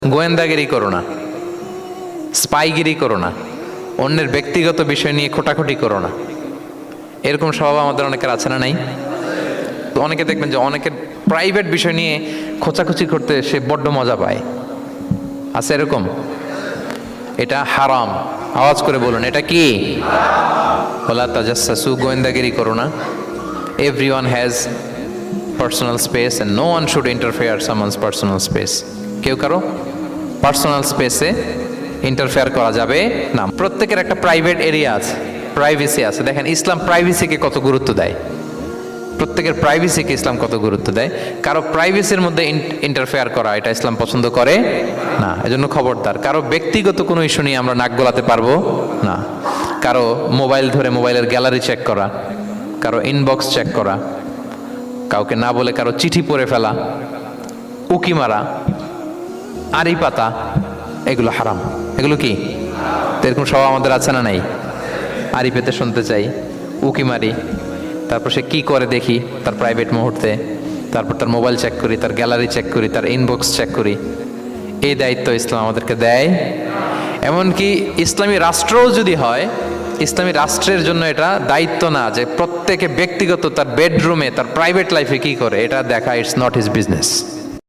গোয়েন্দাগিরি করো না, স্পাইগিরি করো না, অন্যের ব্যক্তিগত বিষয় নিয়ে খোটাখুটি করো না। এরকম স্বভাব আমাদের অনেকের আছে না নাই? তো অনেকে দেখবেন যে অনেকের প্রাইভেট বিষয় নিয়ে খোঁচাখুচি করতে সে বড্ড মজা পায়। আছে এরকম? এটা হারাম। আওয়াজ করে বলুন, এটা কি? ওয়ালা তাজাসসু, গোয়েন্দাগিরি করো না। Everyone has personal space and no one should interfere someone's personal space. কেউ কারো পার্সোনাল স্পেসে ইন্টারফেয়ার করা যাবে না। প্রত্যেকের একটা প্রাইভেট এরিয়া আছে, প্রাইভেসি আছে। দেখেন ইসলাম প্রাইভেসিকে কত গুরুত্ব দেয়। প্রত্যেকের প্রাইভেসিকে ইসলাম কত গুরুত্ব দেয়। কারো প্রাইভেসির মধ্যে ইন্টারফেয়ার করা এটা ইসলাম পছন্দ করে না। এজন্য খবরদার, কারো ব্যক্তিগত কোনো ইস্যু নিয়ে আমরা নাক গলাতে পারবো না। কারো মোবাইল ধরে মোবাইলের গ্যালারি চেক করা, কারো ইনবক্স চেক করা, কাউকে না বলে কারো চিঠি পড়ে ফেলা, উকি মারা, আড়ি পাতা, এগুলো হারাম। এগুলো কি? তো এরকম সব আমাদের আছে না নাই? আড়ি পেতে শুনতে চাই, উকি মারি, তারপর সে কি করে দেখি তার প্রাইভেট মুহূর্তে, তারপর তার মোবাইল চেক করি, তার গ্যালারি চেক করি, তার ইনবক্স চেক করি। এই দায়িত্ব ইসলাম আমাদেরকে দেয়। এমনকি ইসলামী রাষ্ট্রও যদি হয়, ইসলামী রাষ্ট্রের জন্য এটা দায়িত্ব না যে প্রত্যেকে ব্যক্তিগত তার বেডরুমে তার প্রাইভেট লাইফে কি করে এটা দেখা। It's not his business.